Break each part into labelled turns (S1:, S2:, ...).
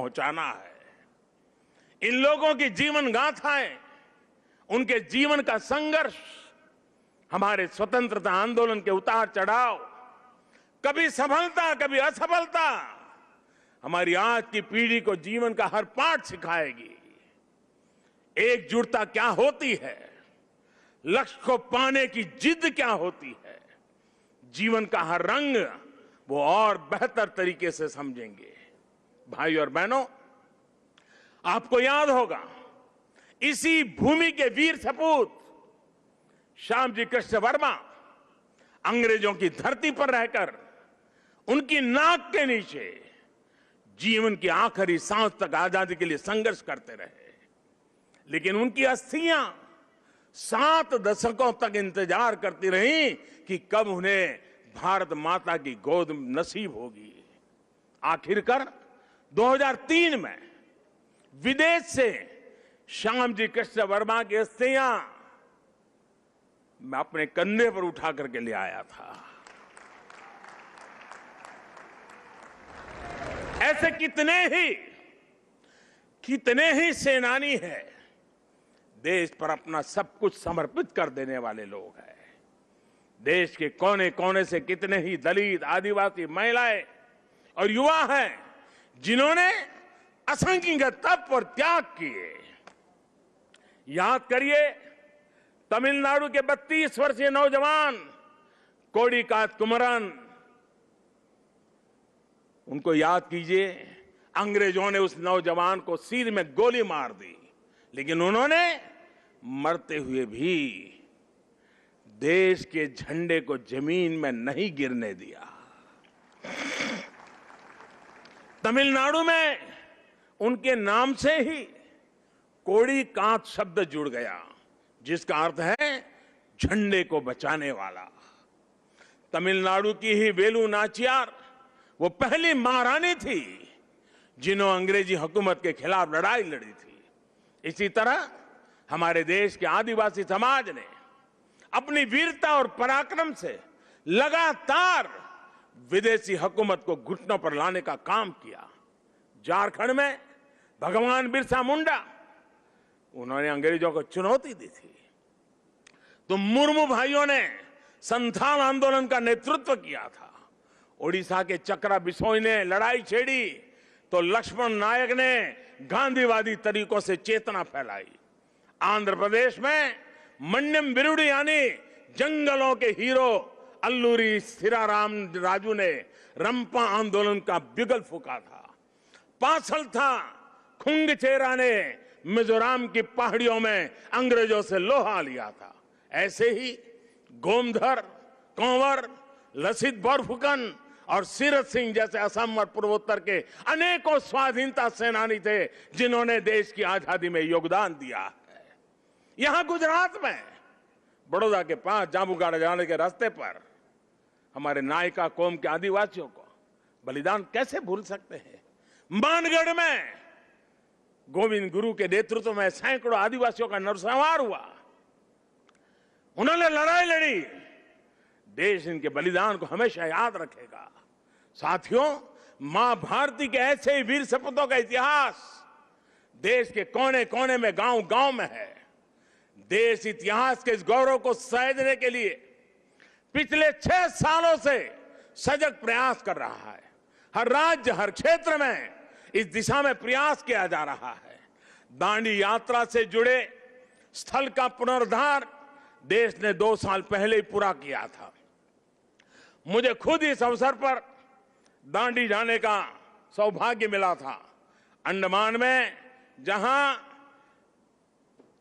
S1: पहुंचाना है। इन लोगों की जीवन गाथाएं, उनके जीवन का संघर्ष, हमारे स्वतंत्रता आंदोलन के उतार चढ़ाव, कभी सफलता कभी असफलता, हमारी आज की पीढ़ी को जीवन का हर पाठ सिखाएगी। एकजुटता क्या होती है, लक्ष्य को पाने की जिद क्या होती है, जीवन का हर रंग वो और बेहतर तरीके से समझेंगे। भाई और बहनों, आपको याद होगा, इसी भूमि के वीर सपूत श्यामजी कृष्ण वर्मा अंग्रेजों की धरती पर रहकर उनकी नाक के नीचे जीवन की आखिरी सांस तक आजादी के लिए संघर्ष करते रहे। लेकिन उनकी अस्थियां 7 दशकों तक इंतजार करती रहीं कि कब उन्हें भारत माता की गोद नसीब होगी। आखिरकार 2003 में विदेश से श्यामजी कृष्ण वर्मा की अस्थियां मैं अपने कंधे पर उठा करके ले आया था। ऐसे कितने ही सेनानी हैं, देश पर अपना सब कुछ समर्पित कर देने वाले लोग हैं। देश के कोने कोने से कितने ही दलित, आदिवासी, महिलाएं और युवा हैं जिन्होंने असंख्य तप और त्याग किए। याद करिए, तमिलनाडु के 32 वर्षीय नौजवान कोडिकात कुमरन, उनको याद कीजिए। अंग्रेजों ने उस नौजवान को सिर में गोली मार दी, लेकिन उन्होंने मरते हुए भी देश के झंडे को जमीन में नहीं गिरने दिया। तमिलनाडु में उनके नाम से ही कोडिकात शब्द जुड़ गया, जिसका अर्थ है झंडे को बचाने वाला। तमिलनाडु की ही वेलु नाचियार वो पहली महारानी थी जिन्होंने अंग्रेजी हुकूमत के खिलाफ लड़ाई लड़ी थी। इसी तरह हमारे देश के आदिवासी समाज ने अपनी वीरता और पराक्रम से लगातार विदेशी हुकूमत को घुटनों पर लाने का काम किया। झारखंड में भगवान बिरसा मुंडा, उन्होंने अंग्रेजों को चुनौती दी थी। तो मुर्मू भाइयों ने संथाल आंदोलन का नेतृत्व किया था। ओडिशा के चक्रा बिसोई ने लड़ाई छेड़ी तो लक्ष्मण नायक ने गांधीवादी तरीकों से चेतना फैलाई। आंध्र प्रदेश में मन्यम बिरुडी यानी जंगलों के हीरो अल्लूरी सीराराम राजू ने रंपा आंदोलन का बिगल फूका था। पासल था खुंगचेरा ने मिजोरम की पहाड़ियों में अंग्रेजों से लोहा लिया था। ऐसे ही गोमधर, कंवर, लसित बोरफुकन और सीरत सिंह जैसे असम और पूर्वोत्तर के अनेकों स्वाधीनता सेनानी थे जिन्होंने देश की आजादी में योगदान दिया है। यहां गुजरात में बड़ौदा के पास जांबुगाड़ा जाने के रास्ते पर हमारे नायका कौम के आदिवासियों को बलिदान कैसे भूल सकते हैं। मानगढ़ में गोविंद गुरु के नेतृत्व में सैकड़ों आदिवासियों का नरसंहार हुआ। उन्होंने लड़ाई लड़ी। देश इनके बलिदान को हमेशा याद रखेगा। साथियों, मां भारती के ऐसे ही वीर सपूतों का इतिहास देश के कोने कोने में, गांव गांव में है। देश इतिहास के इस गौरव को सहेजने के लिए पिछले 6 सालों से सजग प्रयास कर रहा है। हर राज्य, हर क्षेत्र में इस दिशा में प्रयास किया जा रहा है। दांडी यात्रा से जुड़े स्थल का पुनरुद्धार देश ने 2 साल पहले ही पूरा किया था। मुझे खुद इस अवसर पर दांडी जाने का सौभाग्य मिला था। अंडमान में जहां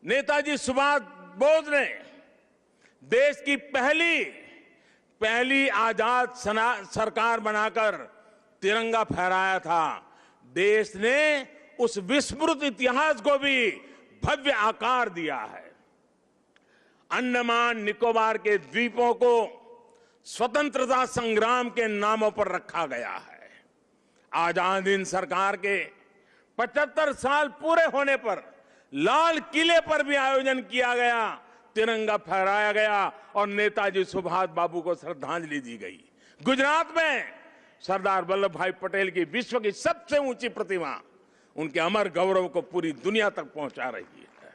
S1: नेताजी सुभाष बोस ने देश की पहली आजाद सरकार बनाकर तिरंगा फहराया था, देश ने उस विस्मृत इतिहास को भी भव्य आकार दिया है। अंडमान निकोबार के द्वीपों को स्वतंत्रता संग्राम के नामों पर रखा गया है। आजाद हिंद सरकार के 75 साल पूरे होने पर लाल किले पर भी आयोजन किया गया, तिरंगा फहराया गया और नेताजी सुभाष बाबू को श्रद्धांजलि दी गई। गुजरात में सरदार वल्लभ भाई पटेल की विश्व की सबसे ऊंची प्रतिमा उनके अमर गौरव को पूरी दुनिया तक पहुंचा रही है।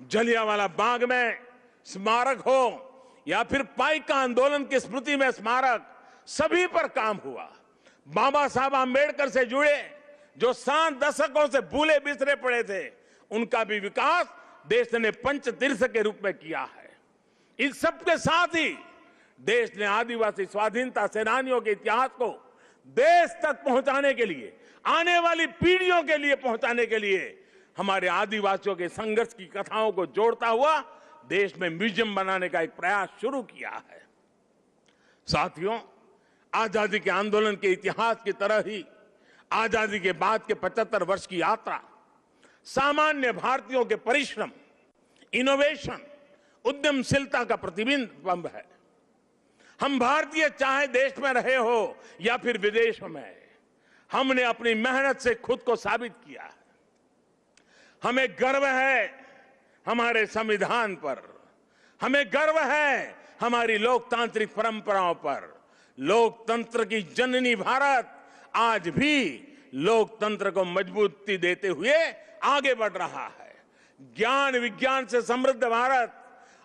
S1: जलियांवाला बाग में स्मारक हो या फिर पाइका आंदोलन की स्मृति में स्मारक, सभी पर काम हुआ। बाबा साहब आंबेडकर से जुड़े जो 7 दशकों से भूले बिसरे पड़े थे, उनका भी विकास देश ने पंचतीर्थ के रूप में किया है। इस सबके साथ ही देश ने आदिवासी स्वाधीनता सेनानियों के इतिहास को देश तक पहुंचाने के लिए, आने वाली पीढ़ियों के लिए पहुंचाने के लिए हमारे आदिवासियों के संघर्ष की कथाओं को जोड़ता हुआ देश में म्यूजियम बनाने का एक प्रयास शुरू किया है। साथियों, आजादी के आंदोलन के इतिहास की तरह ही आजादी के बाद के 75 वर्ष की यात्रा सामान्य भारतीयों के परिश्रम, इनोवेशन, उद्यमशीलता का प्रतिबिंब है। हम भारतीय चाहे देश में रहे हो या फिर विदेशों में, हमने अपनी मेहनत से खुद को साबित किया है। हमें गर्व है हमारे संविधान पर, हमें गर्व है हमारी लोकतांत्रिक परंपराओं पर। लोकतंत्र की जननी भारत आज भी लोकतंत्र को मजबूती देते हुए आगे बढ़ रहा है। ज्ञान विज्ञान से समृद्ध भारत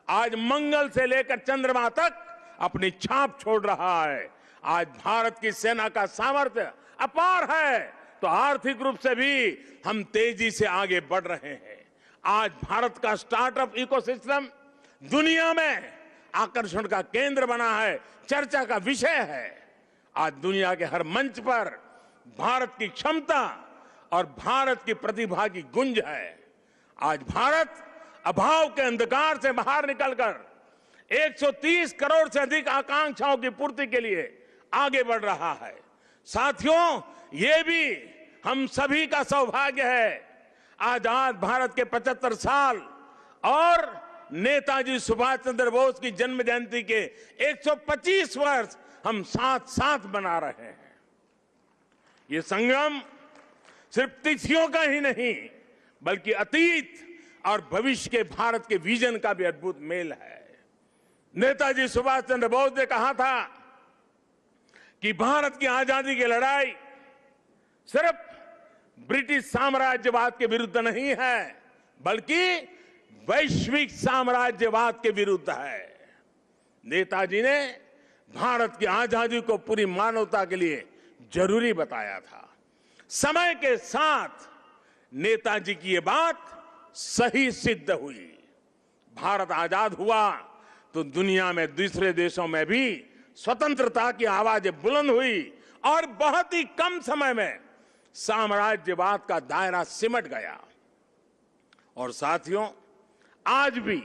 S1: आज मंगल से लेकर चंद्रमा तक अपनी छाप छोड़ रहा है। आज भारत की सेना का सामर्थ्य अपार है, तो आर्थिक रूप से भी हम तेजी से आगे बढ़ रहे हैं। आज भारत का स्टार्टअप इकोसिस्टम दुनिया में आकर्षण का केंद्र बना है, चर्चा का विषय है। आज दुनिया के हर मंच पर भारत की क्षमता और भारत की प्रतिभा की गुंज है। आज भारत अभाव के अंधकार से बाहर निकलकर 130 करोड़ से अधिक आकांक्षाओं की पूर्ति के लिए आगे बढ़ रहा है। साथियों, ये भी हम सभी का सौभाग्य है। आजाद भारत के 75 साल और नेताजी सुभाष चंद्र बोस की जन्म जयंती के 125 वर्ष हम साथ साथ मना रहे हैं। ये संगम सिर्फ तिथियों का ही नहीं, बल्कि अतीत और भविष्य के भारत के विजन का भी अद्भुत मेल है। नेताजी सुभाष चंद्र बोस ने कहा था कि भारत की आजादी की लड़ाई सिर्फ ब्रिटिश साम्राज्यवाद के विरुद्ध नहीं है, बल्कि वैश्विक साम्राज्यवाद के विरुद्ध है। नेताजी ने भारत की आजादी को पूरी मानवता के लिए जरूरी बताया था। समय के साथ नेताजी की ये बात सही सिद्ध हुई। भारत आजाद हुआ तो दुनिया में दूसरे देशों में भी स्वतंत्रता की आवाजें बुलंद हुई और बहुत ही कम समय में साम्राज्यवाद का दायरा सिमट गया। और साथियों, आज भी